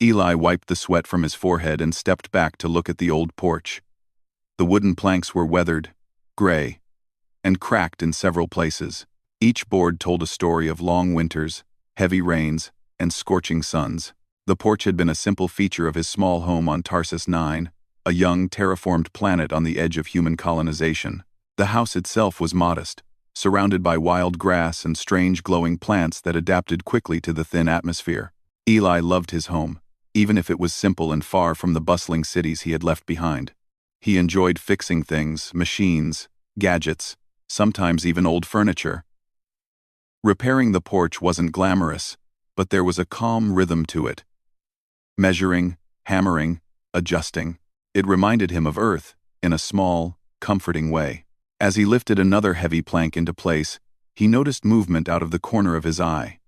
Eli wiped the sweat from his forehead and stepped back to look at the old porch. The wooden planks were weathered, gray, and cracked in several places. Each board told a story of long winters, heavy rains, and scorching suns. The porch had been a simple feature of his small home on Tarsus 9, a young, terraformed planet on the edge of human colonization. The house itself was modest, surrounded by wild grass and strange glowing plants that adapted quickly to the thin atmosphere. Eli loved his home, even if it was simple and far from the bustling cities he had left behind. He enjoyed fixing things, machines, gadgets, sometimes even old furniture. Repairing the porch wasn't glamorous, but there was a calm rhythm to it. Measuring, hammering, adjusting. It reminded him of Earth, in a small, comforting way. As he lifted another heavy plank into place, he noticed movement out of the corner of his eye.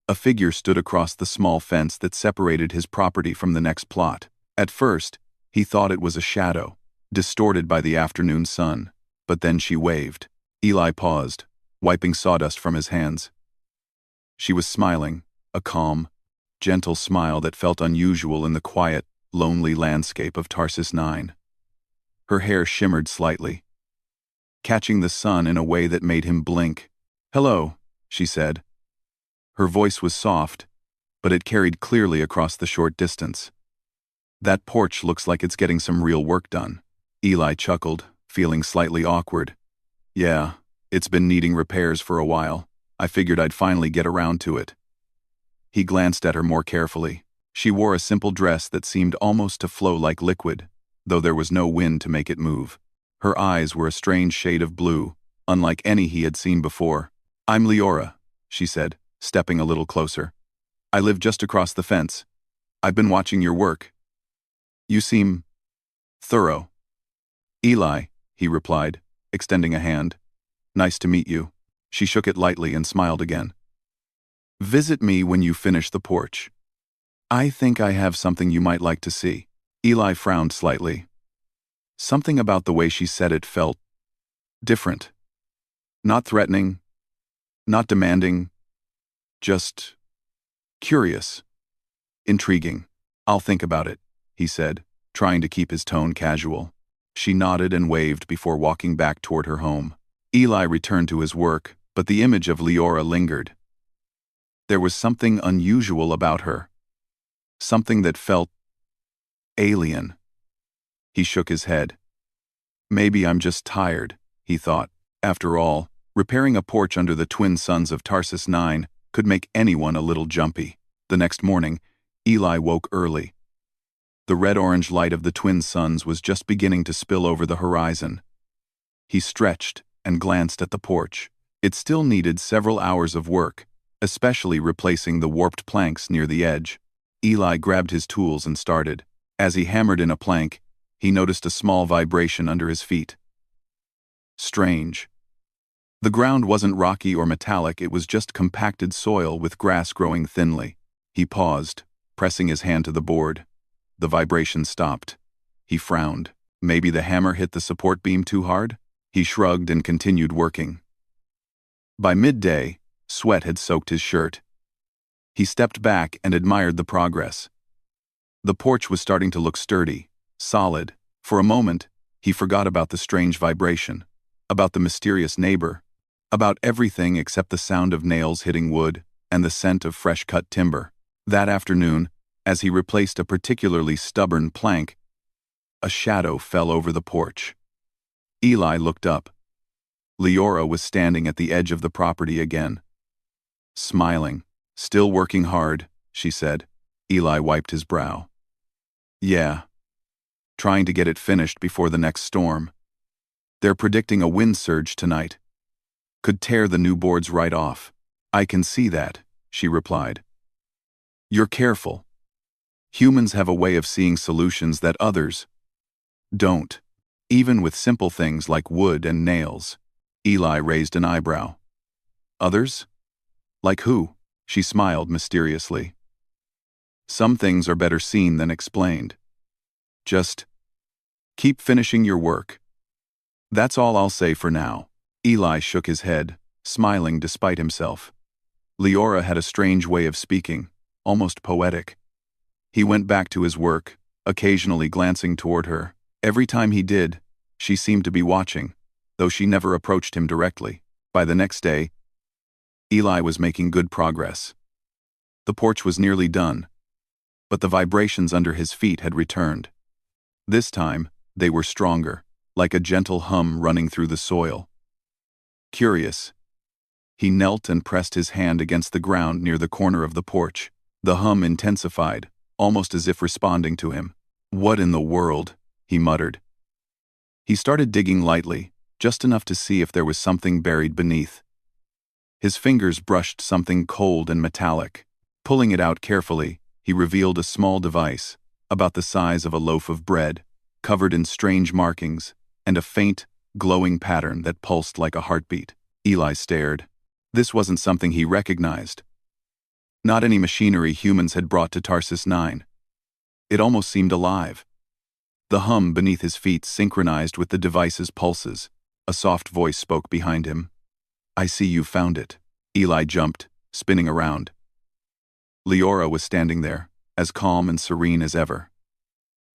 A figure stood across the small fence that separated his property from the next plot. At first, he thought it was a shadow, distorted by the afternoon sun, but then she waved. Eli paused, wiping sawdust from his hands. She was smiling, a calm, gentle smile that felt unusual in the quiet, lonely landscape of Tarsus 9. Her hair shimmered slightly, catching the sun in a way that made him blink. "Hello," she said. Her voice was soft, but it carried clearly across the short distance. "That porch looks like it's getting some real work done." Eli chuckled, feeling slightly awkward. "Yeah, it's been needing repairs for a while. I figured I'd finally get around to it." He glanced at her more carefully. She wore a simple dress that seemed almost to flow like liquid, though there was no wind to make it move. Her eyes were a strange shade of blue, unlike any he had seen before. "I'm Leora," she said, stepping a little closer. "I live just across the fence. I've been watching your work. You seem thorough." "Eli," he replied, extending a hand. "Nice to meet you." She shook it lightly and smiled again. "Visit me when you finish the porch. I think I have something you might like to see." Eli frowned slightly. Something about the way she said it felt different. Not threatening, not demanding, just curious, intriguing. "I'll think about it," he said, trying to keep his tone casual. She nodded and waved before walking back toward her home. Eli returned to his work, but the image of Leora lingered. There was something unusual about her. Something that felt alien. He shook his head. "Maybe I'm just tired," he thought. After all, repairing a porch under the twin suns of Tarsus 9 could make anyone a little jumpy. The next morning, Eli woke early. The red-orange light of the twin suns was just beginning to spill over the horizon. He stretched and glanced at the porch. It still needed several hours of work, especially replacing the warped planks near the edge. Eli grabbed his tools and started. As he hammered in a plank, he noticed a small vibration under his feet. Strange. The ground wasn't rocky or metallic, it was just compacted soil with grass growing thinly. He paused, pressing his hand to the board. The vibration stopped. He frowned. Maybe the hammer hit the support beam too hard? He shrugged and continued working. By midday, sweat had soaked his shirt. He stepped back and admired the progress. The porch was starting to look sturdy, solid. For a moment, he forgot about the strange vibration, about the mysterious neighbor, about everything except the sound of nails hitting wood and the scent of fresh-cut timber. That afternoon, as he replaced a particularly stubborn plank, a shadow fell over the porch. Eli looked up. Leora was standing at the edge of the property again. Smiling. "Still working hard," she said. Eli wiped his brow. "Yeah. Trying to get it finished before the next storm. They're predicting a wind surge tonight. Could tear the new boards right off." "I can see that," she replied. "You're careful. Humans have a way of seeing solutions that others don't, even with simple things like wood and nails." Eli raised an eyebrow. "Others? Like who?" She smiled mysteriously. "Some things are better seen than explained. Just keep finishing your work. That's all I'll say for now." Eli shook his head, smiling despite himself. Leora had a strange way of speaking, almost poetic. He went back to his work, occasionally glancing toward her. Every time he did, she seemed to be watching, though she never approached him directly. By the next day, Eli was making good progress. The porch was nearly done, but the vibrations under his feet had returned. This time, they were stronger, like a gentle hum running through the soil. Curious, he knelt and pressed his hand against the ground near the corner of the porch. The hum intensified, almost as if responding to him. "What in the world?" he muttered. He started digging lightly, just enough to see if there was something buried beneath. His fingers brushed something cold and metallic. Pulling it out carefully, he revealed a small device, about the size of a loaf of bread, covered in strange markings, and a faint, glowing pattern that pulsed like a heartbeat. Eli stared. This wasn't something he recognized. Not any machinery humans had brought to Tarsus 9. It almost seemed alive. The hum beneath his feet synchronized with the device's pulses. A soft voice spoke behind him. "I see you found it." Eli jumped, spinning around. Leora was standing there, as calm and serene as ever.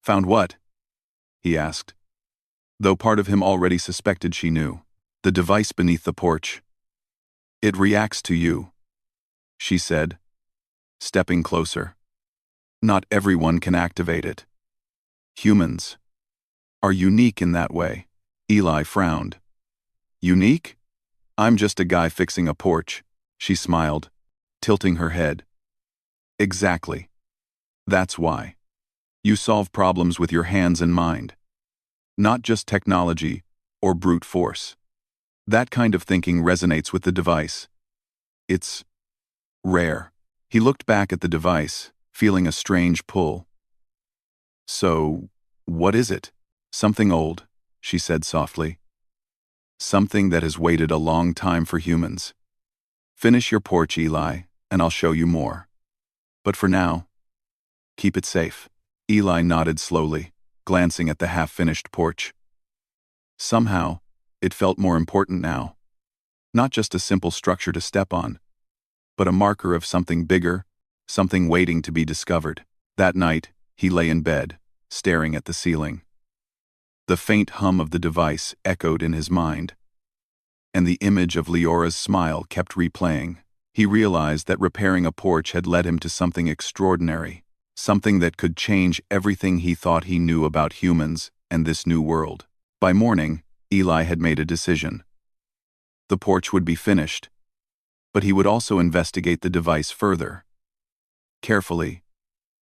"Found what?" he asked, though part of him already suspected she knew. "The device beneath the porch. It reacts to you," she said, stepping closer. "Not everyone can activate it. Humans are unique in that way." Eli frowned. "Unique? I'm just a guy fixing a porch," she smiled, tilting her head. "Exactly. That's why. You solve problems with your hands and mind. Not just technology or brute force. That kind of thinking resonates with the device. It's rare." He looked back at the device, feeling a strange pull. "So, what is it?" "Something old," she said softly. "Something that has waited a long time for humans. Finish your porch, Eli, and I'll show you more. But for now, keep it safe." Eli nodded slowly, glancing at the half-finished porch. Somehow, it felt more important now. Not just a simple structure to step on, but a marker of something bigger, something waiting to be discovered. That night, he lay in bed, staring at the ceiling. The faint hum of the device echoed in his mind, and the image of Leora's smile kept replaying. He realized that repairing a porch had led him to something extraordinary, something that could change everything he thought he knew about humans and this new world. By morning, Eli had made a decision. The porch would be finished, but he would also investigate the device further. Carefully,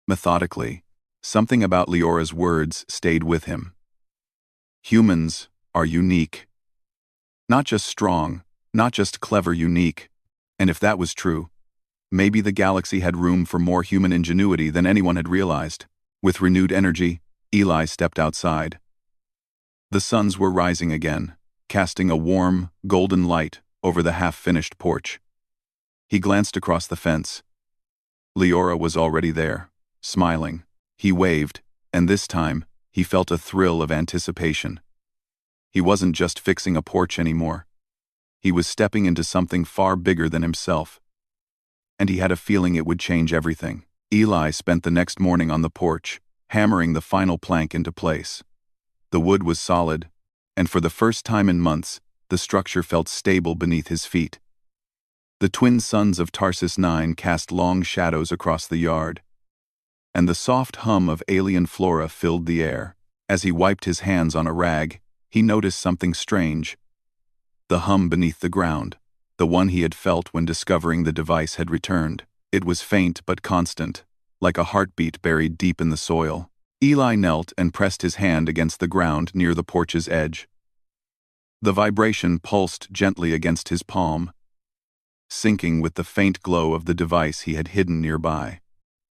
methodically, something about Leora's words stayed with him. Humans are unique. Not just strong, not just clever, unique. And if that was true, maybe the galaxy had room for more human ingenuity than anyone had realized. With renewed energy, Eli stepped outside. The suns were rising again, casting a warm, golden light over the half-finished porch. He glanced across the fence. Leora was already there, smiling. He waved, and this time, he felt a thrill of anticipation. He wasn't just fixing a porch anymore. He was stepping into something far bigger than himself. And he had a feeling it would change everything. Eli spent the next morning on the porch, hammering the final plank into place. The wood was solid, and for the first time in months, the structure felt stable beneath his feet. The twin suns of Tarsus 9 cast long shadows across the yard, and the soft hum of alien flora filled the air. As he wiped his hands on a rag, he noticed something strange. The hum beneath the ground, the one he had felt when discovering the device, had returned. It was faint but constant, like a heartbeat buried deep in the soil. Eli knelt and pressed his hand against the ground near the porch's edge. The vibration pulsed gently against his palm, syncing with the faint glow of the device he had hidden nearby.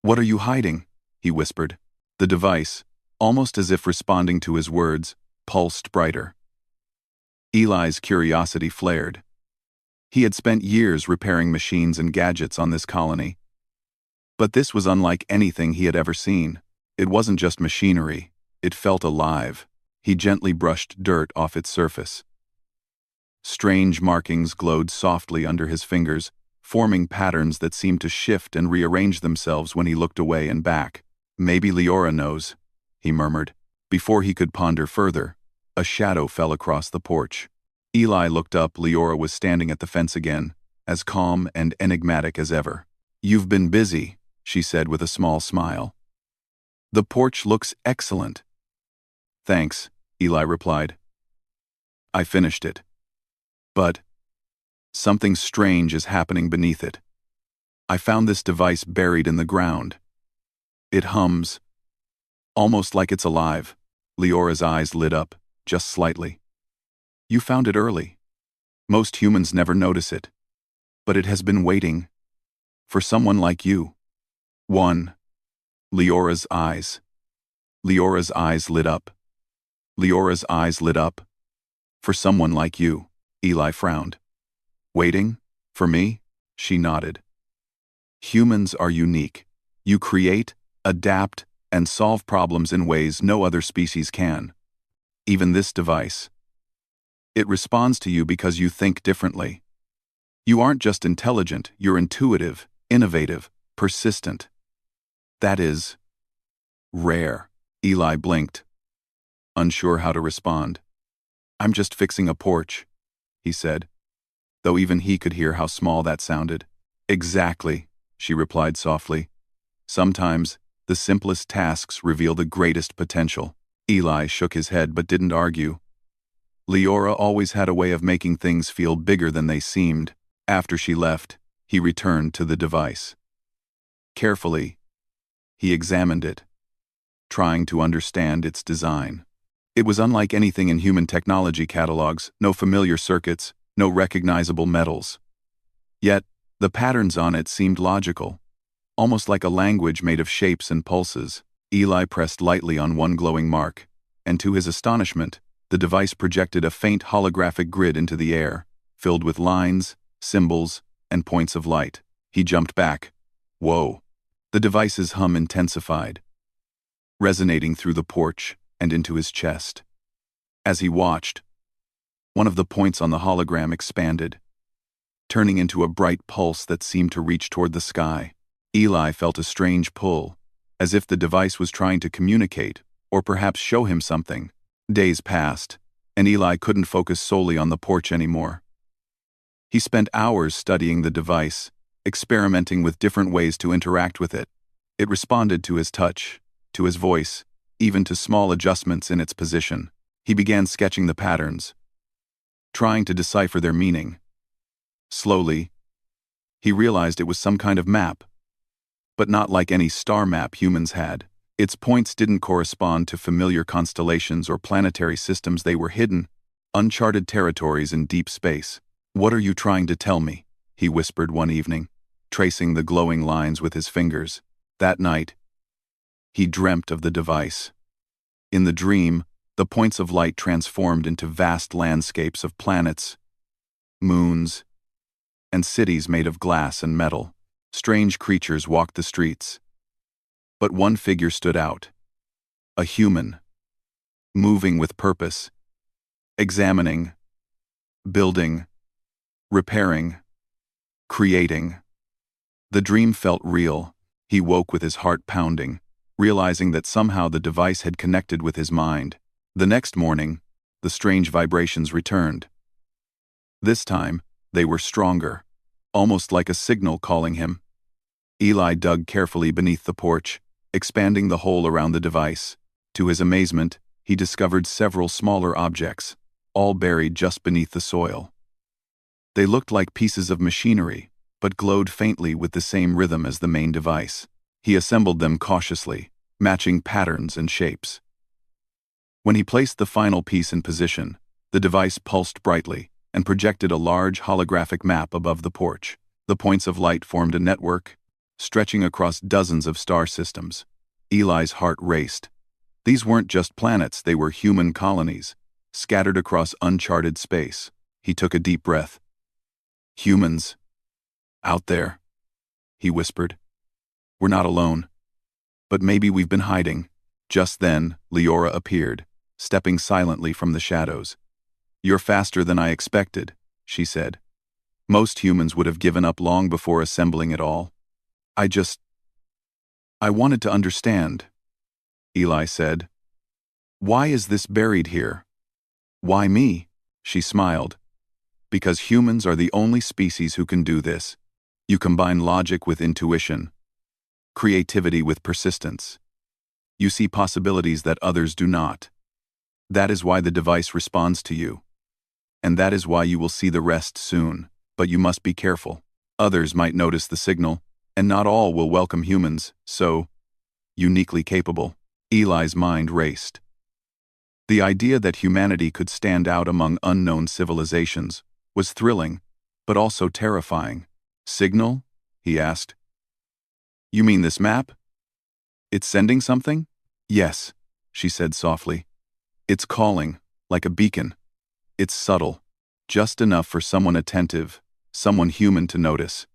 "What are you hiding?" he whispered. The device, almost as if responding to his words, pulsed brighter. Eli's curiosity flared. He had spent years repairing machines and gadgets on this colony. But this was unlike anything he had ever seen. It wasn't just machinery, it felt alive. He gently brushed dirt off its surface. Strange markings glowed softly under his fingers, forming patterns that seemed to shift and rearrange themselves when he looked away and back. Maybe Leora knows, he murmured. Before he could ponder further, a shadow fell across the porch. Eli looked up. Leora was standing at the fence again, as calm and enigmatic as ever. "You've been busy," she said with a small smile. "The porch looks excellent." "Thanks," Eli replied. "I finished it. But something strange is happening beneath it. I found this device buried in the ground. It hums, almost like it's alive." Leora's eyes lit up, just slightly. "You found it early. Most humans never notice it. But it has been waiting for someone like you." One. Leora's eyes. Leora's eyes lit up. Leora's eyes lit up. "For someone like you," Eli frowned. "Waiting? For me?" She nodded. "Humans are unique. You create, adapt, and solve problems in ways no other species can. Even this device. It responds to you because you think differently. You aren't just intelligent, you're intuitive, innovative, persistent. That is rare." Eli blinked, unsure how to respond. "I'm just fixing a porch," he said, though even he could hear how small that sounded. "Exactly," she replied softly. "Sometimes, the simplest tasks reveal the greatest potential." Eli shook his head but didn't argue. Leora always had a way of making things feel bigger than they seemed. After she left, he returned to the device. Carefully, he examined it, trying to understand its design. It was unlike anything in human technology catalogs, no familiar circuits, no recognizable metals. Yet, the patterns on it seemed logical, almost like a language made of shapes and pulses. Eli pressed lightly on one glowing mark, and to his astonishment, the device projected a faint holographic grid into the air, filled with lines, symbols, and points of light. He jumped back. Whoa! The device's hum intensified, resonating through the porch and into his chest. As he watched, one of the points on the hologram expanded, turning into a bright pulse that seemed to reach toward the sky. Eli felt a strange pull, as if the device was trying to communicate, or perhaps show him something. Days passed, and Eli couldn't focus solely on the porch anymore. He spent hours studying the device, experimenting with different ways to interact with it. It responded to his touch, to his voice, even to small adjustments in its position. He began sketching the patterns, trying to decipher their meaning. Slowly, he realized it was some kind of map, but not like any star map humans had. Its points didn't correspond to familiar constellations or planetary systems. They were hidden, uncharted territories in deep space. "What are you trying to tell me?" he whispered one evening, tracing the glowing lines with his fingers. That night, he dreamt of the device. In the dream, the points of light transformed into vast landscapes of planets, moons, and cities made of glass and metal. Strange creatures walked the streets. But one figure stood out. A human, moving with purpose, examining, building, repairing, creating. The dream felt real. He woke with his heart pounding, realizing that somehow the device had connected with his mind. The next morning, the strange vibrations returned. This time, they were stronger, almost like a signal calling him. Eli dug carefully beneath the porch, expanding the hole around the device. To his amazement, he discovered several smaller objects, all buried just beneath the soil. They looked like pieces of machinery, but glowed faintly with the same rhythm as the main device. He assembled them cautiously, matching patterns and shapes. When he placed the final piece in position, the device pulsed brightly and projected a large holographic map above the porch. The points of light formed a network, stretching across dozens of star systems. Eli's heart raced. These weren't just planets, they were human colonies, scattered across uncharted space. He took a deep breath. "Humans, out there," he whispered. "We're not alone. But maybe we've been hiding." Just then, Leora appeared, stepping silently from the shadows. "You're faster than I expected," she said. "Most humans would have given up long before assembling it all. I just I wanted to understand, Eli said. Why is this buried here? Why me? She smiled. Because humans are the only species who can do this. You combine logic with intuition, creativity with persistence. You see possibilities that others do not. That is why the device responds to you. And that is why you will see the rest soon, but you must be careful. Others might notice the signal, and not all will welcome humans, so uniquely capable. Eli's mind raced. The idea that humanity could stand out among unknown civilizations was thrilling, but also terrifying. Signal? He asked. You mean this map? It's sending something? Yes, she said softly. It's calling, like a beacon. It's subtle, just enough for someone attentive, someone human to notice.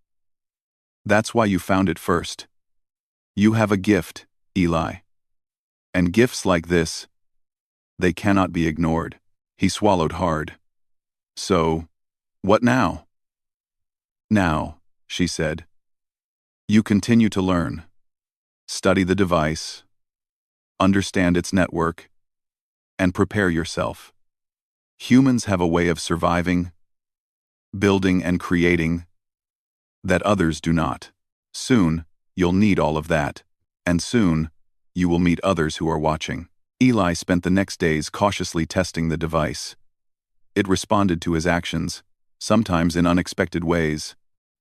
That's why you found it first. You have a gift, Eli. And gifts like this, they cannot be ignored. He swallowed hard. So, what now? Now, she said. You continue to learn. Study the device, understand its network, and prepare yourself. Humans have a way of surviving, building and creating that others do not. Soon, you'll need all of that, and soon, you will meet others who are watching. Eli spent the next days cautiously testing the device. It responded to his actions, sometimes in unexpected ways.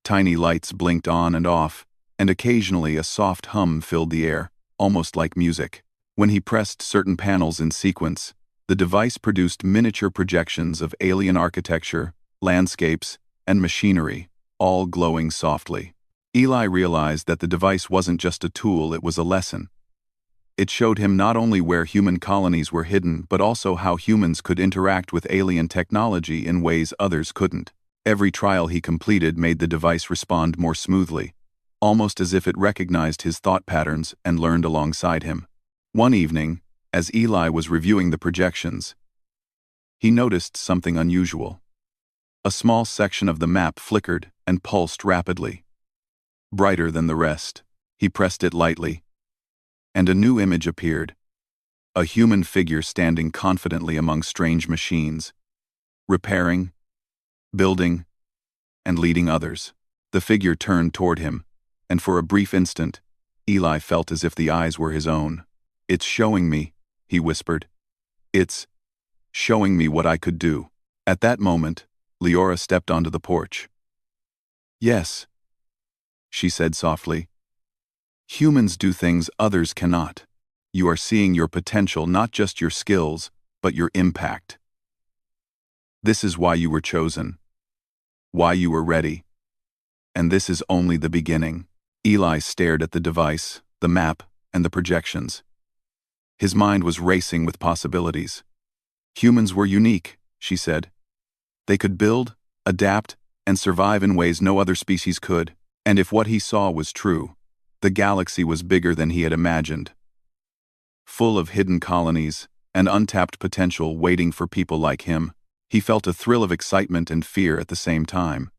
Tiny lights blinked on and off, and occasionally a soft hum filled the air, almost like music. When he pressed certain panels in sequence, the device produced miniature projections of alien architecture, landscapes, and machinery, all glowing softly. Eli realized that the device wasn't just a tool, it was a lesson. It showed him not only where human colonies were hidden, but also how humans could interact with alien technology in ways others couldn't. Every trial he completed made the device respond more smoothly, almost as if it recognized his thought patterns and learned alongside him. One evening, as Eli was reviewing the projections, he noticed something unusual. A small section of the map flickered and pulsed rapidly. Brighter than the rest, he pressed it lightly, and a new image appeared. A human figure standing confidently among strange machines, repairing, building, and leading others. The figure turned toward him, and for a brief instant, Eli felt as if the eyes were his own. It's showing me, he whispered. It's showing me what I could do. At that moment, Leora stepped onto the porch. Yes, she said softly. Humans do things others cannot. You are seeing your potential, not just your skills, but your impact. This is why you were chosen, why you were ready. And this is only the beginning. Eli stared at the device, the map, and the projections. His mind was racing with possibilities. Humans were unique, she said. They could build, adapt, and survive in ways no other species could. And if what he saw was true, the galaxy was bigger than he had imagined. Full of hidden colonies and untapped potential waiting for people like him. He felt a thrill of excitement and fear at the same time.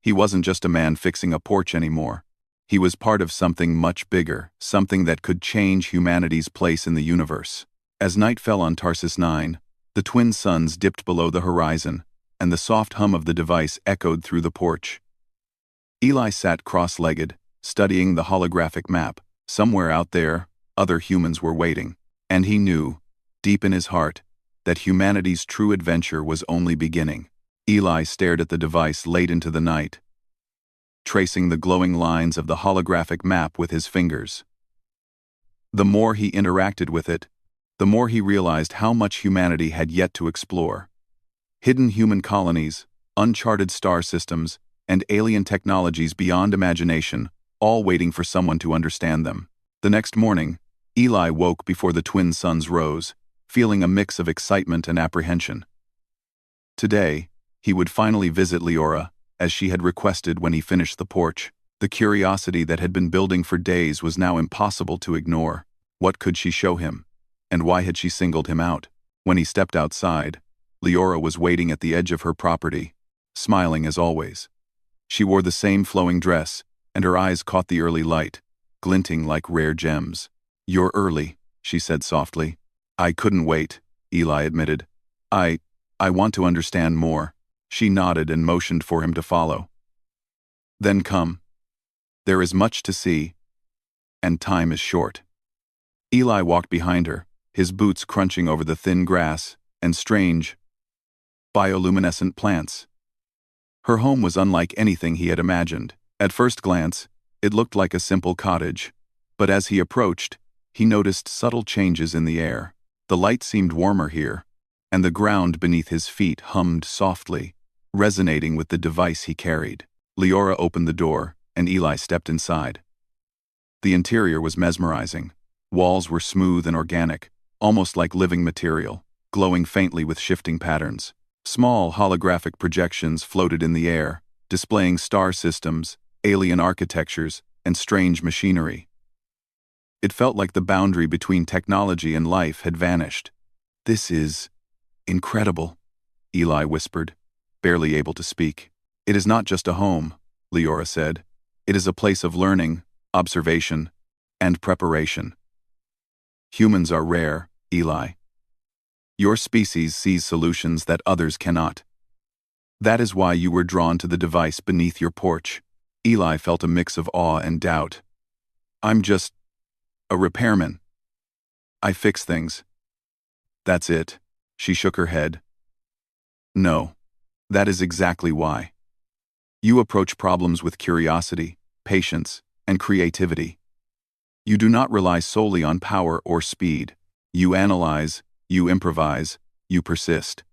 He wasn't just a man fixing a porch anymore. He was part of something much bigger, something that could change humanity's place in the universe. As night fell on Tarsus 9, the twin suns dipped below the horizon, and the soft hum of the device echoed through the porch. Eli sat cross-legged, studying the holographic map. Somewhere out there, other humans were waiting, and he knew, deep in his heart, that humanity's true adventure was only beginning. Eli stared at the device late into the night, tracing the glowing lines of the holographic map with his fingers. The more he interacted with it, the more he realized how much humanity had yet to explore. Hidden human colonies, uncharted star systems, and alien technologies beyond imagination, all waiting for someone to understand them. The next morning, Eli woke before the twin suns rose, feeling a mix of excitement and apprehension. Today, he would finally visit Leora, as she had requested when he finished the porch. The curiosity that had been building for days was now impossible to ignore. What could she show him? And why had she singled him out? When he stepped outside, Leora was waiting at the edge of her property, smiling as always. She wore the same flowing dress, and her eyes caught the early light, glinting like rare gems. "You're early," she said softly. "I couldn't wait," Eli admitted. I want to understand more." She nodded and motioned for him to follow. "Then come. There is much to see, and time is short." Eli walked behind her, his boots crunching over the thin grass and strange, bioluminescent plants. Her home was unlike anything he had imagined. At first glance, it looked like a simple cottage, but as he approached, he noticed subtle changes in the air. The light seemed warmer here, and the ground beneath his feet hummed softly, resonating with the device he carried. Leora opened the door, and Eli stepped inside. The interior was mesmerizing. Walls were smooth and organic, almost like living material, glowing faintly with shifting patterns. Small holographic projections floated in the air, displaying star systems, alien architectures, and strange machinery. It felt like the boundary between technology and life had vanished. "This is incredible," Eli whispered, barely able to speak. "It is not just a home," Leora said. "It is a place of learning, observation, and preparation." "Humans are rare, Eli. Your species sees solutions that others cannot. That is why you were drawn to the device beneath your porch." Eli felt a mix of awe and doubt. "I'm just a repairman. I fix things." "That's it," she shook her head. "No, that is exactly why. You approach problems with curiosity, patience, and creativity. You do not rely solely on power or speed. You analyze, you improvise, you persist.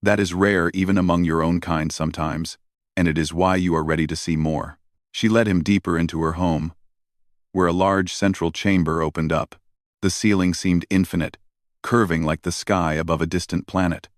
That is rare even among your own kind sometimes, and it is why you are ready to see more." She led him deeper into her home, where a large central chamber opened up. The ceiling seemed infinite, curving like the sky above a distant planet.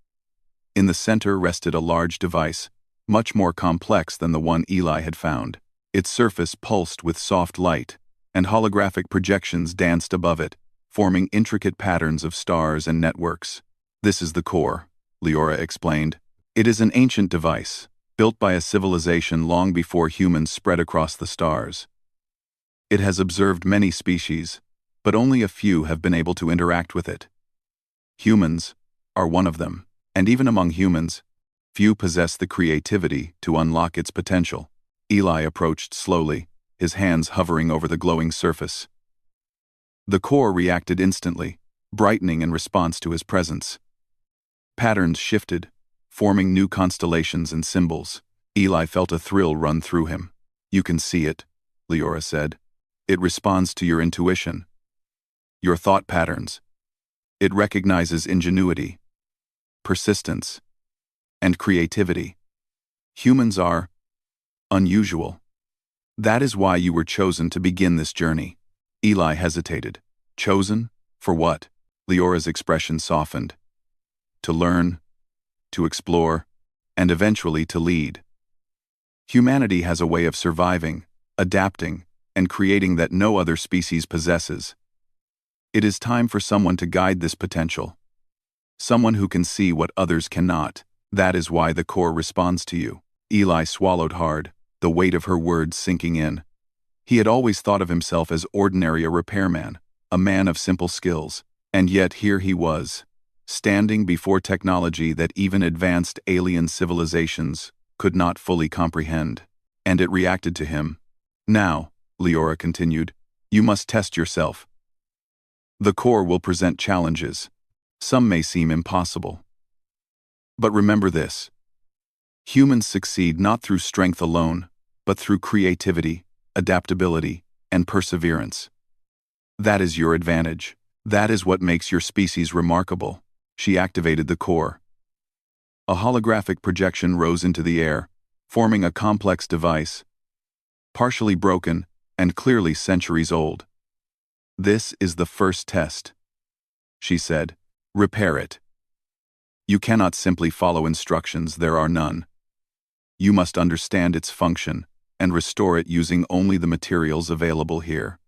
In the center rested a large device, much more complex than the one Eli had found. Its surface pulsed with soft light, and holographic projections danced above it, forming intricate patterns of stars and networks. "This is the core," Leora explained. "It is an ancient device, built by a civilization long before humans spread across the stars. It has observed many species, but only a few have been able to interact with it. Humans are one of them, and even among humans, few possess the creativity to unlock its potential." Eli approached slowly, his hands hovering over the glowing surface. The core reacted instantly, brightening in response to his presence. Patterns shifted, forming new constellations and symbols. Eli felt a thrill run through him. "You can see it," Leora said. "It responds to your intuition, your thought patterns. It recognizes ingenuity, persistence, and creativity. Humans are unusual. That is why you were chosen to begin this journey." Eli hesitated. "Chosen? For what?" Leora's expression softened. "To learn, to explore, and eventually to lead. Humanity has a way of surviving, adapting, and creating that no other species possesses. It is time for someone to guide this potential. Someone who can see what others cannot. That is why the core responds to you." Eli swallowed hard, the weight of her words sinking in. He had always thought of himself as ordinary a repairman, a man of simple skills, and yet here he was, standing before technology that even advanced alien civilizations could not fully comprehend. And it reacted to him. "Now," Leora continued, "you must test yourself. The core will present challenges. Some may seem impossible. But remember this. Humans succeed not through strength alone, but through creativity, adaptability, and perseverance. That is your advantage. That is what makes your species remarkable." She activated the core. A holographic projection rose into the air, forming a complex device, partially broken and clearly centuries old. "This is the first test," she said. "Repair it. You cannot simply follow instructions, there are none. You must understand its function and restore it using only the materials available here."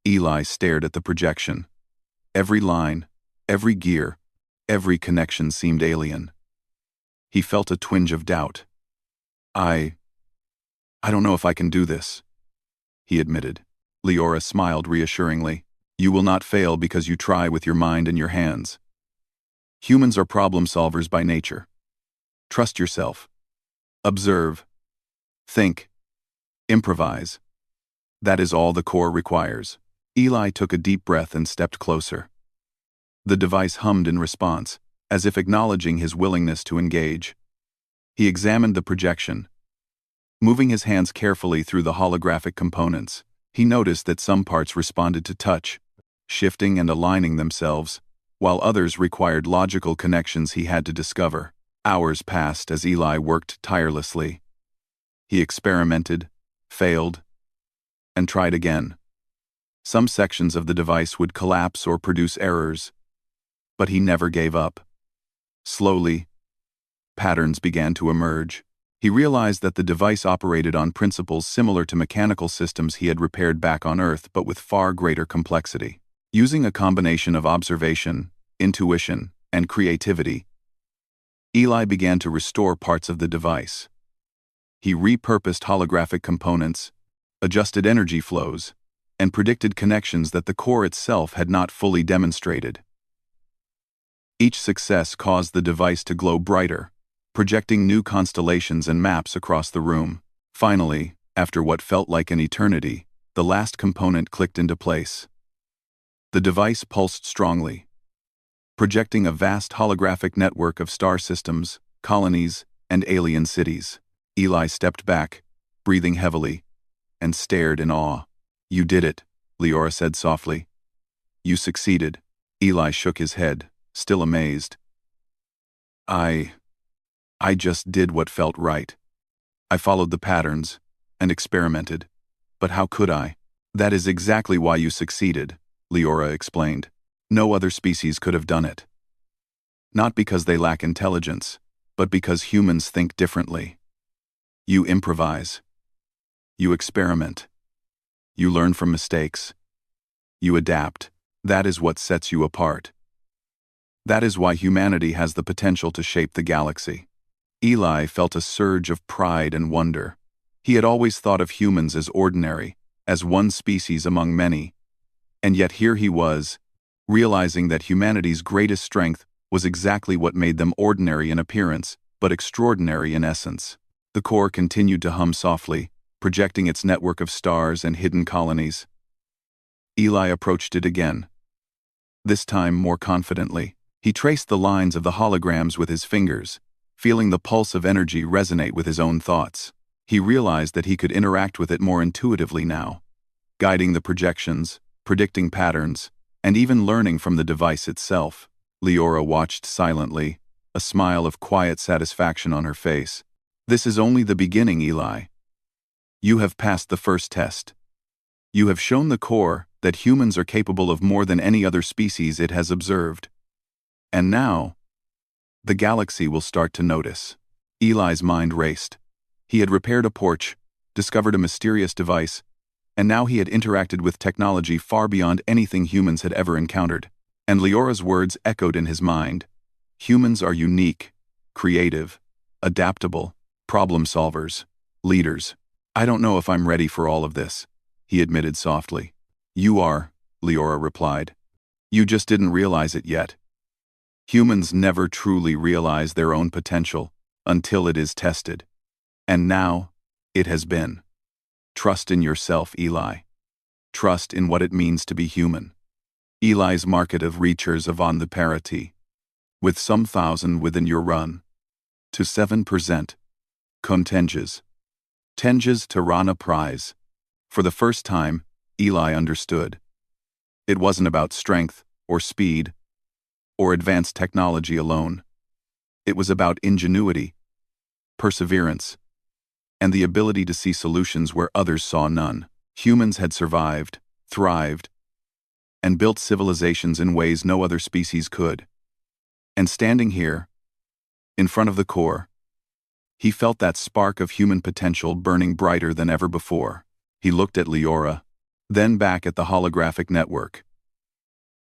Eli stared at the projection. Every line, every gear, every connection seemed alien. He felt a twinge of doubt. I don't know if I can do this," he admitted. Leora smiled reassuringly. You will not fail because you try with your mind and your hands. Humans are problem solvers by nature. Trust yourself. Observe. Think. Improvise. That is all the core requires. Eli took a deep breath and stepped closer. The device hummed in response, as if acknowledging his willingness to engage. He examined the projection. Moving his hands carefully through the holographic components, he noticed that some parts responded to touch, shifting and aligning themselves, while others required logical connections he had to discover. Hours passed as Eli worked tirelessly. He experimented, failed, and tried again. Some sections of the device would collapse or produce errors, but he never gave up. Slowly, patterns began to emerge. He realized that the device operated on principles similar to mechanical systems he had repaired back on Earth, but with far greater complexity. Using a combination of observation, intuition, and creativity, Eli began to restore parts of the device. He repurposed holographic components, adjusted energy flows, and predicted connections that the core itself had not fully demonstrated. Each success caused the device to glow brighter, projecting new constellations and maps across the room. Finally, after what felt like an eternity, the last component clicked into place. The device pulsed strongly, projecting a vast holographic network of star systems, colonies, and alien cities. Eli stepped back, breathing heavily, and stared in awe. You did it, Leora said softly. You succeeded. Eli shook his head, still amazed. I just did what felt right. I followed the patterns and experimented. But how could I? That is exactly why you succeeded, Leora explained. No other species could have done it. Not because they lack intelligence, but because humans think differently. You improvise. You experiment. You learn from mistakes. You adapt. That is what sets you apart. That is why humanity has the potential to shape the galaxy. Eli felt a surge of pride and wonder. He had always thought of humans as ordinary, as one species among many. And yet here he was, realizing that humanity's greatest strength was exactly what made them ordinary in appearance, but extraordinary in essence. The core continued to hum softly, projecting its network of stars and hidden colonies. Eli approached it again. This time more confidently. He traced the lines of the holograms with his fingers, feeling the pulse of energy resonate with his own thoughts. He realized that he could interact with it more intuitively now, guiding the projections, predicting patterns, and even learning from the device itself. Leora watched silently, a smile of quiet satisfaction on her face. This is only the beginning, Eli. You have passed the first test. You have shown the core that humans are capable of more than any other species it has observed. And now, the galaxy will start to notice. Eli's mind raced. He had repaired a porch, discovered a mysterious device, and now he had interacted with technology far beyond anything humans had ever encountered. And Leora's words echoed in his mind. Humans are unique, creative, adaptable, problem solvers, leaders. I don't know if I'm ready for all of this, he admitted softly. You are, Leora replied. You just didn't realize it yet. Humans never truly realize their own potential until it is tested. And now, it has been. Trust in yourself, Eli. Trust in what it means to be human. Eli's market of reachers avant the parity. With some thousand within your run. To 7%. Contenges. Tenges Tirana prize. For the first time, Eli understood. It wasn't about strength, or speed, or advanced technology alone. It was about ingenuity, perseverance, and the ability to see solutions where others saw none. Humans had survived, thrived, and built civilizations in ways no other species could. And standing here, in front of the core, he felt that spark of human potential burning brighter than ever before. He looked at Leora, then back at the holographic network.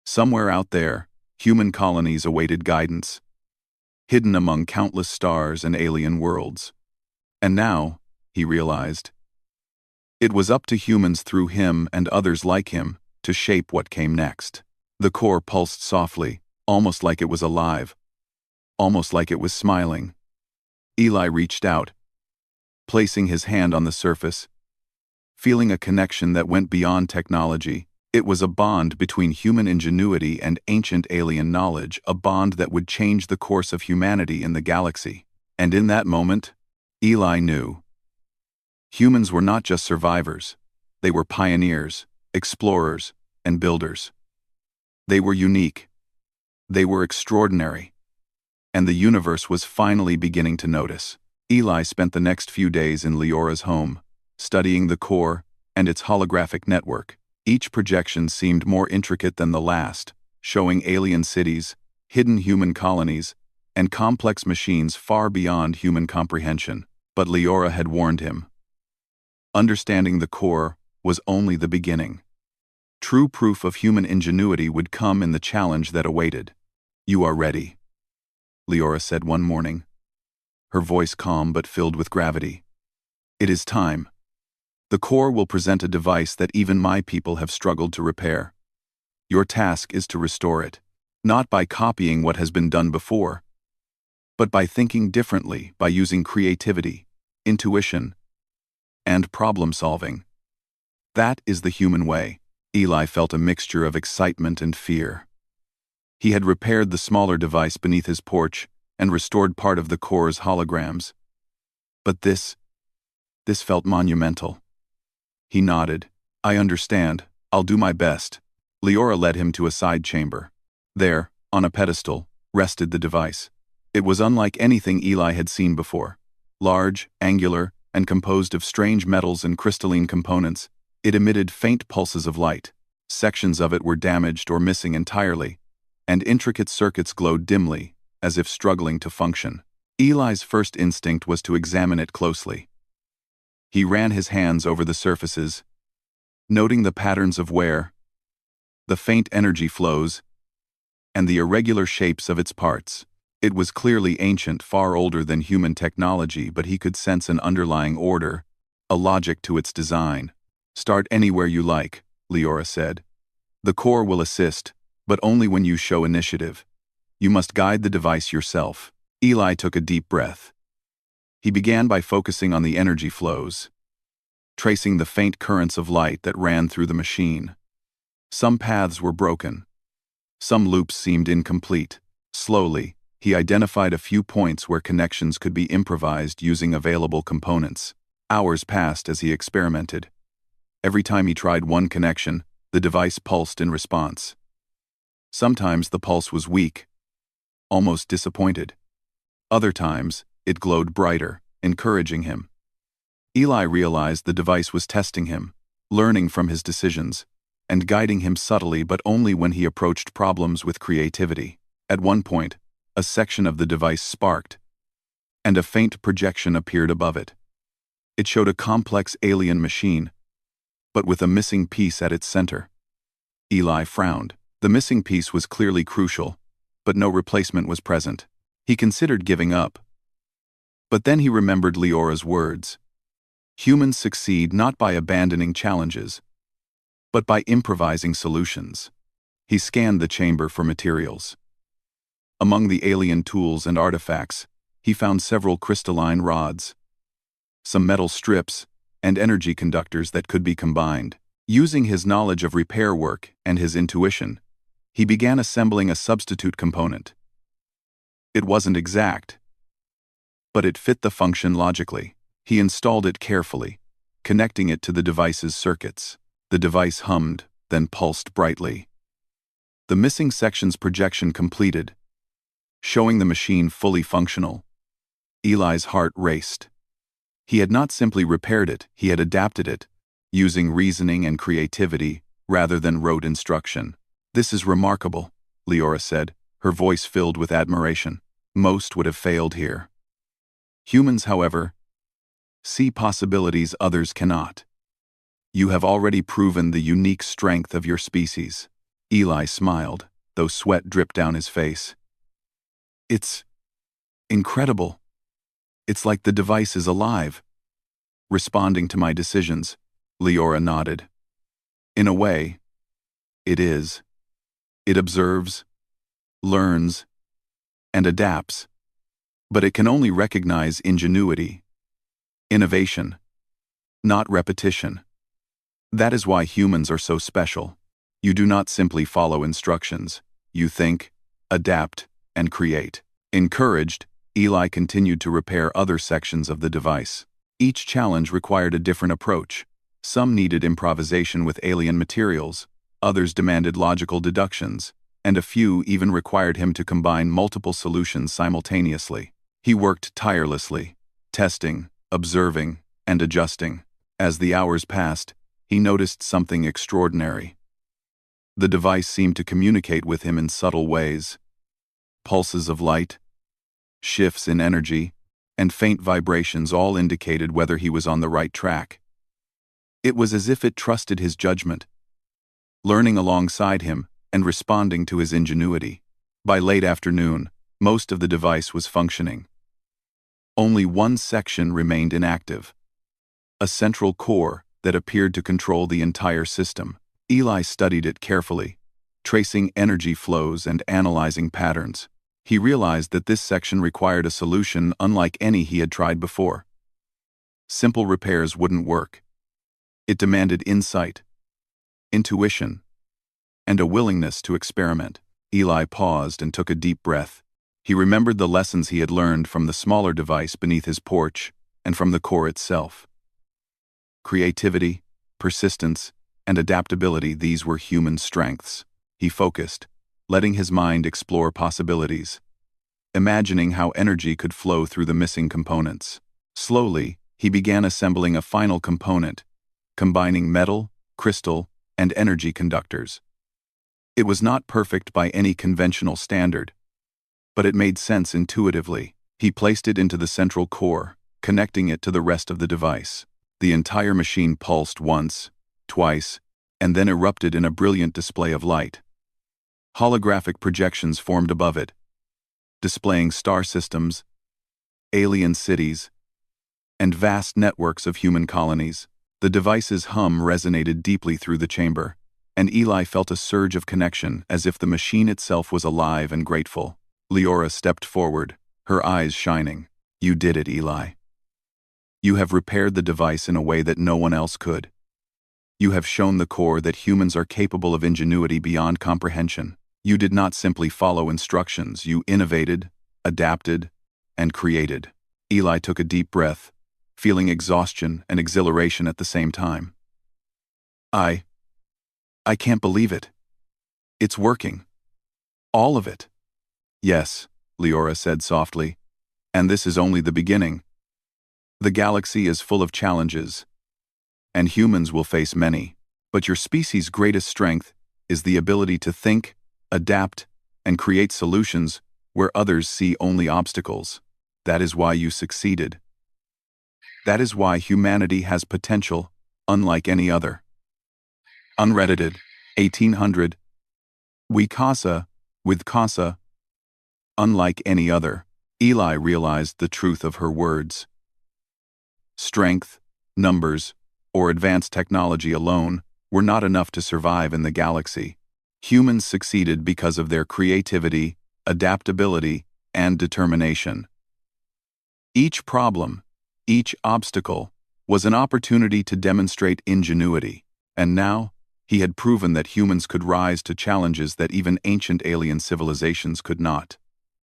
Somewhere out there, human colonies awaited guidance, hidden among countless stars and alien worlds. And now, he realized, It was up to humans through him and others like him to shape what came next. The core pulsed softly, almost like it was alive, almost like it was smiling. Eli reached out, placing his hand on the surface, feeling a connection that went beyond technology. It was a bond between human ingenuity and ancient alien knowledge, a bond that would change the course of humanity in the galaxy. And in that moment, Eli knew. Humans were not just survivors. They were pioneers, explorers, and builders. They were unique. They were extraordinary. And the universe was finally beginning to notice. Eli spent the next few days in Leora's home, studying the core and its holographic network. Each projection seemed more intricate than the last, showing alien cities, hidden human colonies, and complex machines far beyond human comprehension. But Leora had warned him. Understanding the core was only the beginning. True proof of human ingenuity would come in the challenge that awaited. "You are ready," Leora said one morning, her voice calm but filled with gravity. "It is time. The core will present a device that even my people have struggled to repair. Your task is to restore it, not by copying what has been done before, but by thinking differently, by using creativity, intuition, and problem-solving. That is the human way." Eli felt a mixture of excitement and fear. He had repaired the smaller device beneath his porch and restored part of the core's holograms. But this felt monumental. He nodded. "I understand. I'll do my best." Leora led him to a side chamber. There, on a pedestal, rested the device. It was unlike anything Eli had seen before. Large, angular, and composed of strange metals and crystalline components, it emitted faint pulses of light. Sections of it were damaged or missing entirely, and intricate circuits glowed dimly, as if struggling to function. Eli's first instinct was to examine it closely. He ran his hands over the surfaces, noting the patterns of wear, the faint energy flows, and the irregular shapes of its parts. It was clearly ancient, far older than human technology, but he could sense an underlying order, a logic to its design. "Start anywhere you like," Leora said. "The core will assist, but only when you show initiative. You must guide the device yourself." Eli took a deep breath. He began by focusing on the energy flows, tracing the faint currents of light that ran through the machine. Some paths were broken. Some loops seemed incomplete. Slowly, he identified a few points where connections could be improvised using available components. Hours passed as he experimented. Every time he tried one connection, the device pulsed in response. Sometimes the pulse was weak, almost disappointed. Other times, it glowed brighter, encouraging him. Eli realized the device was testing him, learning from his decisions, and guiding him subtly, but only when he approached problems with creativity. At one point, a section of the device sparked, and a faint projection appeared above it. It showed a complex alien machine, but with a missing piece at its center. Eli frowned. The missing piece was clearly crucial, but no replacement was present. He considered giving up. But then he remembered Leora's words. Humans succeed not by abandoning challenges, but by improvising solutions. He scanned the chamber for materials. Among the alien tools and artifacts, he found several crystalline rods, some metal strips, and energy conductors that could be combined. Using his knowledge of repair work and his intuition, he began assembling a substitute component. It wasn't exact, but it fit the function logically. He installed it carefully, connecting it to the device's circuits. The device hummed, then pulsed brightly. The missing section's projection completed, showing the machine fully functional. Eli's heart raced. He had not simply repaired it, he had adapted it, using reasoning and creativity rather than rote instruction. "This is remarkable," Leora said, her voice filled with admiration. "Most would have failed here. Humans, however, see possibilities others cannot. You have already proven the unique strength of your species." Eli smiled, though sweat dripped down his face. "It's incredible. It's like the device is alive, responding to my decisions, Leora nodded. In a way, it is. It observes, learns, and adapts. But it can only recognize ingenuity, innovation, not repetition. That is why humans are so special. You do not simply follow instructions. You think, adapt, and create. Encouraged, Eli continued to repair other sections of the device. Each challenge required a different approach. Some needed improvisation with alien materials, others demanded logical deductions, and a few even required him to combine multiple solutions simultaneously. He worked tirelessly, testing, observing, and adjusting. As the hours passed, he noticed something extraordinary. The device seemed to communicate with him in subtle ways. Pulses of light, shifts in energy, and faint vibrations all indicated whether he was on the right track. It was as if it trusted his judgment, learning alongside him and responding to his ingenuity. By late afternoon, most of the device was functioning. Only one section remained inactive, a central core that appeared to control the entire system. Eli studied it carefully, tracing energy flows and analyzing patterns. He realized that this section required a solution unlike any he had tried before. Simple repairs wouldn't work. It demanded insight, intuition, and a willingness to experiment. Eli paused and took a deep breath. He remembered the lessons he had learned from the smaller device beneath his porch and from the core itself. Creativity, persistence, and adaptability, these were human strengths. He focused, letting his mind explore possibilities, imagining how energy could flow through the missing components. Slowly, he began assembling a final component, combining metal, crystal, and energy conductors. It was not perfect by any conventional standard, but it made sense intuitively. He placed it into the central core, connecting it to the rest of the device. The entire machine pulsed once, twice, and then erupted in a brilliant display of light. Holographic projections formed above it, displaying star systems, alien cities, and vast networks of human colonies. The device's hum resonated deeply through the chamber, and Eli felt a surge of connection as if the machine itself was alive and grateful. Leora stepped forward, her eyes shining. You did it, Eli. You have repaired the device in a way that no one else could. You have shown the core that humans are capable of ingenuity beyond comprehension. You did not simply follow instructions, you innovated, adapted, and created. Eli took a deep breath, feeling exhaustion and exhilaration at the same time. I can't believe it. It's working. All of it. Yes, Leora said softly, and this is only the beginning. The galaxy is full of challenges, and humans will face many, but your species' greatest strength is the ability to think, adapt, and create solutions where others see only obstacles. That is why you succeeded. That is why humanity has potential unlike any other. Unredited, 1800. With casa. Unlike any other. Eli realized the truth of her words. Strength, numbers, or advanced technology alone were not enough to survive in the galaxy. Humans succeeded because of their creativity, adaptability, and determination. Each problem, each obstacle, was an opportunity to demonstrate ingenuity, and now, he had proven that humans could rise to challenges that even ancient alien civilizations could not.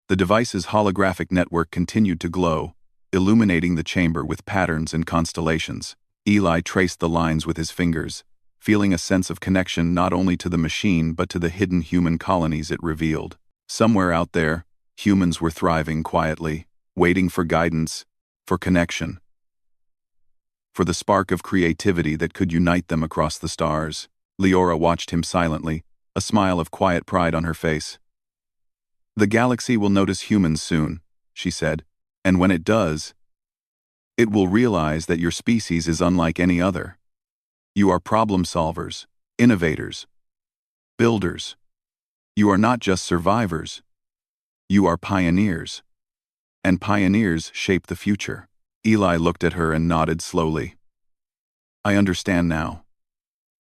The device's holographic network continued to glow, illuminating the chamber with patterns and constellations. Eli traced the lines with his fingers, feeling a sense of connection not only to the machine but to the hidden human colonies it revealed. Somewhere out there, humans were thriving quietly, waiting for guidance, for connection, for the spark of creativity that could unite them across the stars. Leora watched him silently, a smile of quiet pride on her face. The galaxy will notice humans soon, she said, and when it does, it will realize that your species is unlike any other. You are problem solvers, innovators, builders. You are not just survivors. You are pioneers. And pioneers shape the future. Eli looked at her and nodded slowly. I understand now.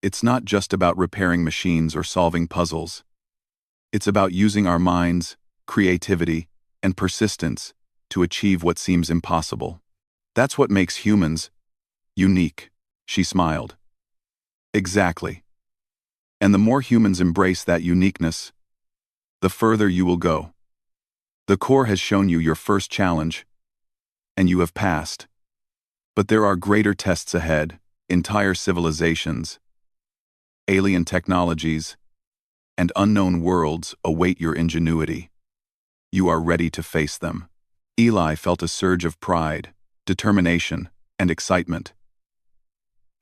It's not just about repairing machines or solving puzzles. It's about using our minds, creativity, and persistence to achieve what seems impossible. That's what makes humans unique, she smiled. Exactly. And the more humans embrace that uniqueness, the further you will go. The core has shown you your first challenge, and you have passed. But there are greater tests ahead, entire civilizations, alien technologies, and unknown worlds await your ingenuity. You are ready to face them. Eli felt a surge of pride, determination, and excitement.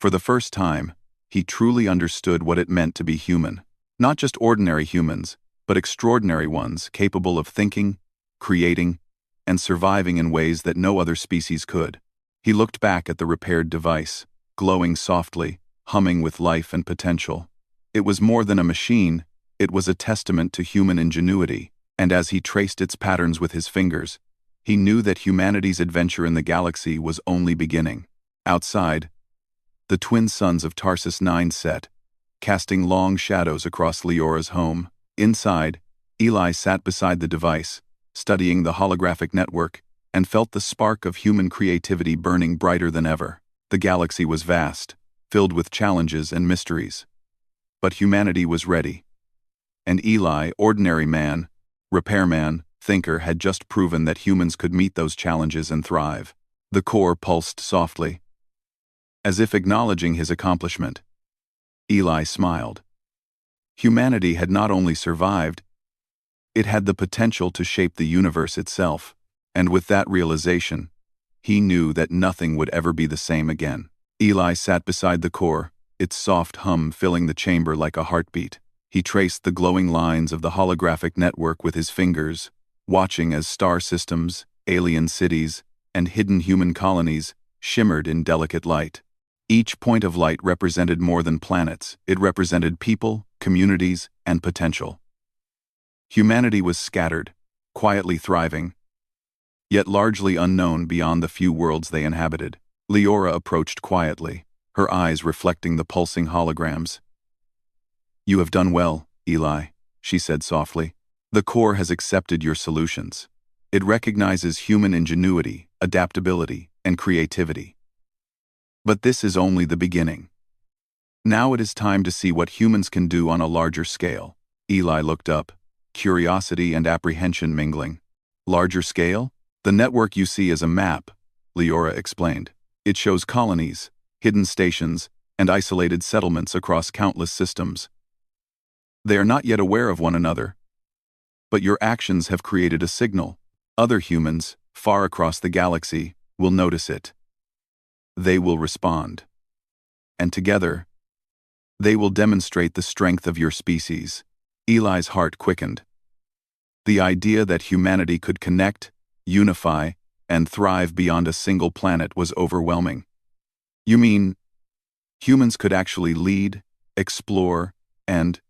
For the first time, he truly understood what it meant to be human. Not just ordinary humans, but extraordinary ones capable of thinking, creating, and surviving in ways that no other species could. He looked back at the repaired device, glowing softly, humming with life and potential. It was more than a machine, it was a testament to human ingenuity, and as he traced its patterns with his fingers, he knew that humanity's adventure in the galaxy was only beginning. Outside, the twin suns of Tarsus 9 set, casting long shadows across Leora's home. Inside, Eli sat beside the device, studying the holographic network, and felt the spark of human creativity burning brighter than ever. The galaxy was vast, filled with challenges and mysteries. But humanity was ready. And Eli, ordinary man, repairman, thinker, had just proven that humans could meet those challenges and thrive. The core pulsed softly, as if acknowledging his accomplishment. Eli smiled. Humanity had not only survived, it had the potential to shape the universe itself, and with that realization, he knew that nothing would ever be the same again. Eli sat beside the core, its soft hum filling the chamber like a heartbeat. He traced the glowing lines of the holographic network with his fingers, watching as star systems, alien cities, and hidden human colonies shimmered in delicate light. Each point of light represented more than planets. It represented people, communities, and potential. Humanity was scattered, quietly thriving, yet largely unknown beyond the few worlds they inhabited. Leora approached quietly, her eyes reflecting the pulsing holograms. "You have done well, Eli," she said softly. "The core has accepted your solutions. It recognizes human ingenuity, adaptability, and creativity. But this is only the beginning. Now it is time to see what humans can do on a larger scale." Eli looked up, curiosity and apprehension mingling. "Larger scale? The network you see is a map," Leora explained. "It shows colonies, hidden stations, and isolated settlements across countless systems. They are not yet aware of one another, but your actions have created a signal. Other humans, far across the galaxy, will notice it. They will respond. And together, they will demonstrate the strength of your species." Eli's heart quickened. The idea that humanity could connect, unify, and thrive beyond a single planet was overwhelming. "You mean, humans could actually lead, explore, and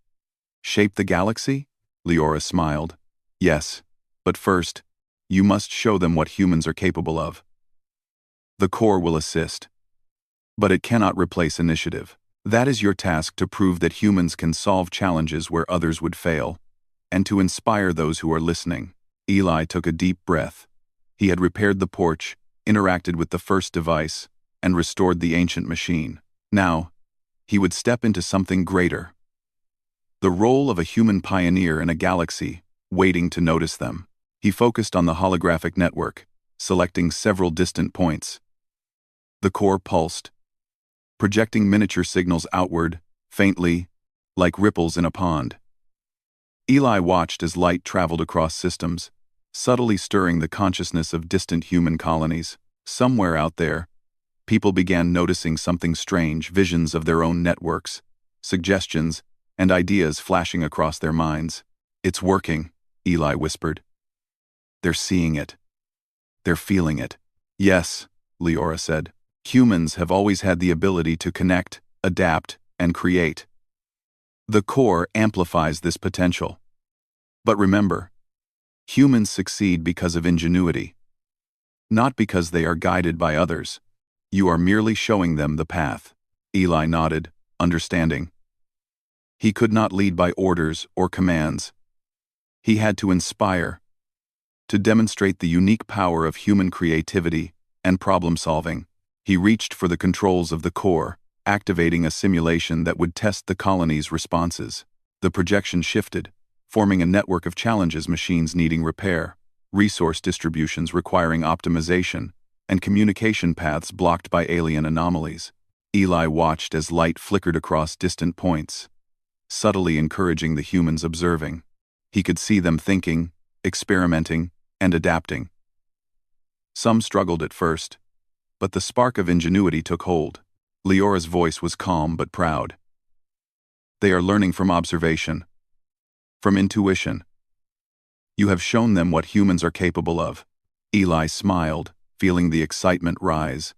shape the galaxy?" Leora smiled. "Yes, but first, you must show them what humans are capable of. The core will assist, but it cannot replace initiative. That is your task, to prove that humans can solve challenges where others would fail, and to inspire those who are listening." Eli took a deep breath. He had repaired the porch, interacted with the first device, and restored the ancient machine. Now, he would step into something greater. The role of a human pioneer in a galaxy, waiting to notice them. He focused on the holographic network, selecting several distant points. The core pulsed, projecting miniature signals outward, faintly, like ripples in a pond. Eli watched as light traveled across systems, subtly stirring the consciousness of distant human colonies. Somewhere out there, people began noticing something strange, visions of their own networks, suggestions, and ideas flashing across their minds. "It's working," Eli whispered. "They're seeing it. They're feeling it." "Yes," Leora said. "Humans have always had the ability to connect, adapt, and create. The core amplifies this potential. But remember, humans succeed because of ingenuity, not because they are guided by others. You are merely showing them the path." Eli nodded, understanding. He could not lead by orders or commands. He had to inspire, to demonstrate the unique power of human creativity and problem-solving. He reached for the controls of the core, activating a simulation that would test the colony's responses. The projection shifted, forming a network of challenges: machines needing repair, resource distributions requiring optimization, and communication paths blocked by alien anomalies. Eli watched as light flickered across distant points, subtly encouraging the humans observing. He could see them thinking, experimenting, and adapting. Some struggled at first, but the spark of ingenuity took hold. Leora's voice was calm but proud. They are learning from observation, from intuition. You have shown them what humans are capable of. Eli smiled, feeling the excitement rise.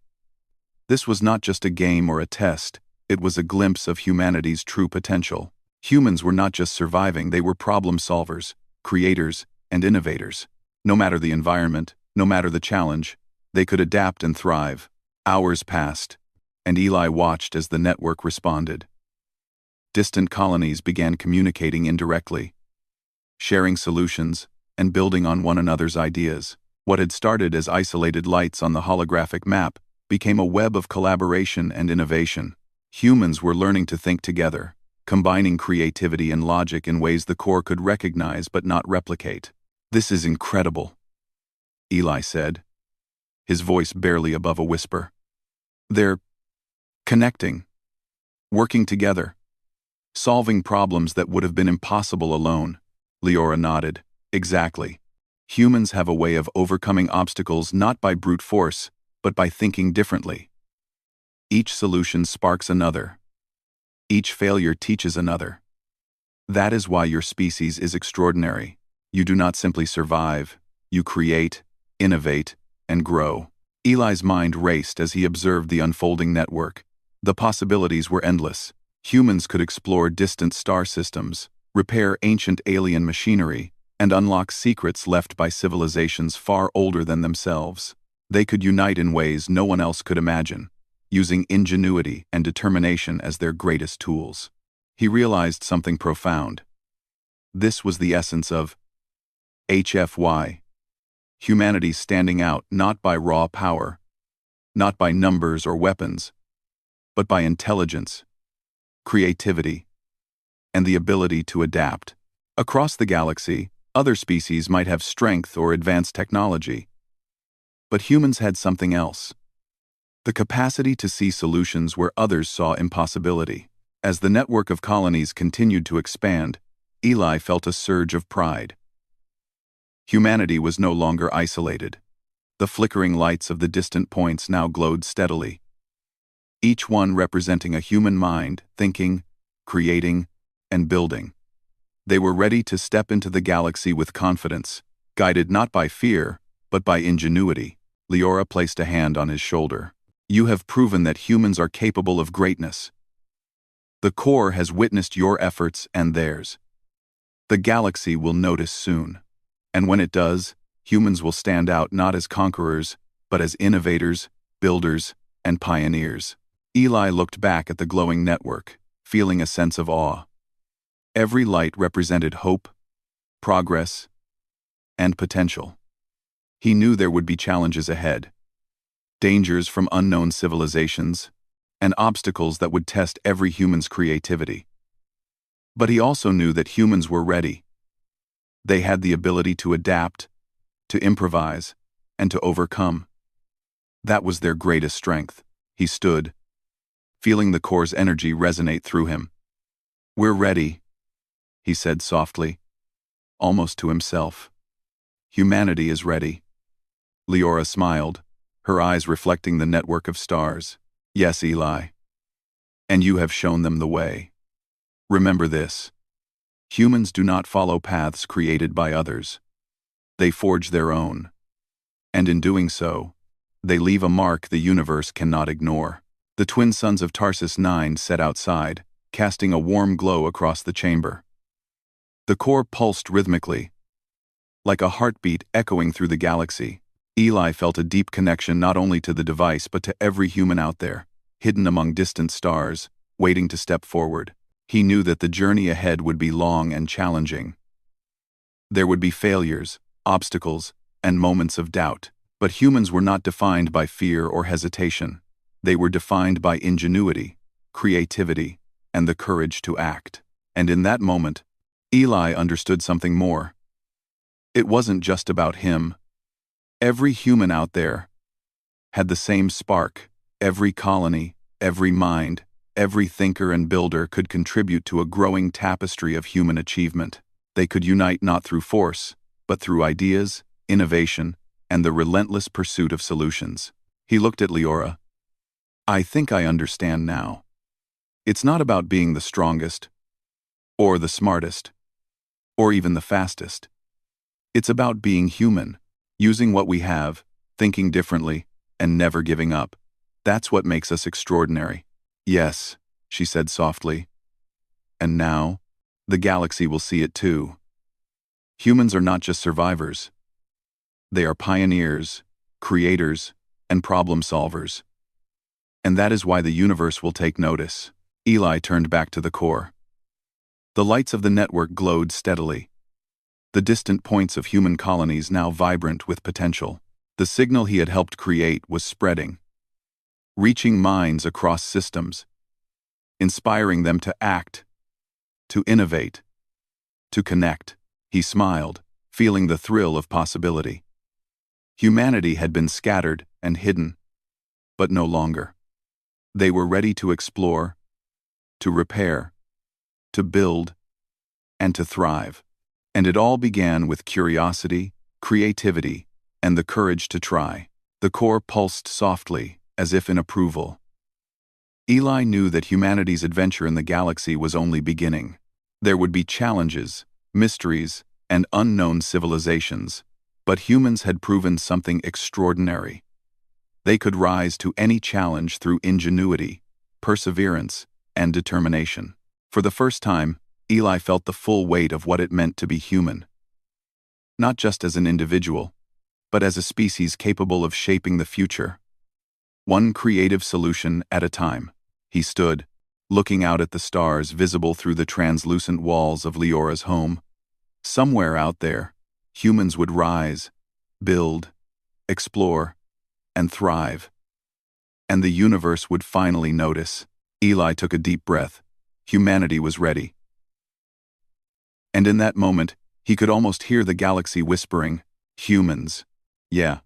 This was not just a game or a test, it was a glimpse of humanity's true potential. Humans were not just surviving, they were problem solvers, creators, and innovators. No matter the environment, no matter the challenge, they could adapt and thrive. Hours passed, and Eli watched as the network responded. Distant colonies began communicating indirectly, sharing solutions, and building on one another's ideas. What had started as isolated lights on the holographic map became a web of collaboration and innovation. Humans were learning to think together, combining creativity and logic in ways the core could recognize but not replicate. "This is incredible," Eli said, his voice barely above a whisper. "They're connecting, working together, solving problems that would have been impossible alone." Leora nodded. "Exactly. Humans have a way of overcoming obstacles not by brute force, but by thinking differently. Each solution sparks another. Each failure teaches another. That is why your species is extraordinary. You do not simply survive, you create, innovate, and grow." Eli's mind raced as he observed the unfolding network. The possibilities were endless. Humans could explore distant star systems, repair ancient alien machinery, and unlock secrets left by civilizations far older than themselves. They could unite in ways no one else could imagine, using ingenuity and determination as their greatest tools. He realized something profound. This was the essence of HFY. Humanity standing out not by raw power, not by numbers or weapons, but by intelligence, creativity, and the ability to adapt. Across the galaxy, other species might have strength or advanced technology, but humans had something else: the capacity to see solutions where others saw impossibility. As the network of colonies continued to expand, Eli felt a surge of pride. Humanity was no longer isolated. The flickering lights of the distant points now glowed steadily, each one representing a human mind, thinking, creating, and building. They were ready to step into the galaxy with confidence, guided not by fear, but by ingenuity. Leora placed a hand on his shoulder. "You have proven that humans are capable of greatness. The core has witnessed your efforts and theirs. The galaxy will notice soon. And when it does, humans will stand out not as conquerors, but as innovators, builders, and pioneers." Eli looked back at the glowing network, feeling a sense of awe. Every light represented hope, progress, and potential. He knew there would be challenges ahead, dangers from unknown civilizations, and obstacles that would test every human's creativity. But he also knew that humans were ready. They had the ability to adapt, to improvise, and to overcome. That was their greatest strength. He stood, feeling the core's energy resonate through him. "We're ready," he said softly, almost to himself. "Humanity is ready." Leora smiled, her eyes reflecting the network of stars. "Yes, Eli. And you have shown them the way. Remember this: humans do not follow paths created by others. They forge their own. And in doing so, they leave a mark the universe cannot ignore." The twin suns of Tarsus 9 set outside, casting a warm glow across the chamber. The core pulsed rhythmically, like a heartbeat echoing through the galaxy. Eli felt a deep connection not only to the device but to every human out there. hidden among distant stars, waiting to step forward. He knew that the journey ahead would be long and challenging. There would be failures, obstacles, and moments of doubt. But humans were not defined by fear or hesitation. They were defined by ingenuity, creativity, and the courage to act. And in that moment, Eli understood something more. It wasn't just about him. Every human out there had the same spark. Every colony, every mind, every thinker and builder could contribute to a growing tapestry of human achievement. They could unite not through force, but through ideas, innovation, and the relentless pursuit of solutions. He looked at Leora. I think I understand now. It's not about being the strongest, or the smartest, or even the fastest. It's about being human, using what we have, thinking differently, and never giving up. That's what makes us extraordinary. Yes, she said softly. And now, the galaxy will see it too. Humans are not just survivors. They are pioneers, creators, and problem solvers. And that is why the universe will take notice. Eli turned back to the core. The lights of the network glowed steadily. The distant points of human colonies now vibrant with potential. The signal he had helped create was spreading, reaching minds across systems, inspiring them to act, to innovate, to connect. He smiled, feeling the thrill of possibility. Humanity had been scattered and hidden, but no longer. They were ready to explore, to repair, to build, and to thrive. And it all began with curiosity, creativity, and the courage to try. The core pulsed softly, as if in approval. Eli knew that humanity's adventure in the galaxy was only beginning. There would be challenges, mysteries, and unknown civilizations, but humans had proven something extraordinary. They could rise to any challenge through ingenuity, perseverance, and determination. For the first time, Eli felt the full weight of what it meant to be human. Not just as an individual, but as a species capable of shaping the future. One creative solution at a time. He stood, looking out at the stars visible through the translucent walls of Leora's home. Somewhere out there, humans would rise, build, explore, and thrive. And the universe would finally notice. Eli took a deep breath. Humanity was ready. And in that moment, he could almost hear the galaxy whispering, "Humans. Yeah,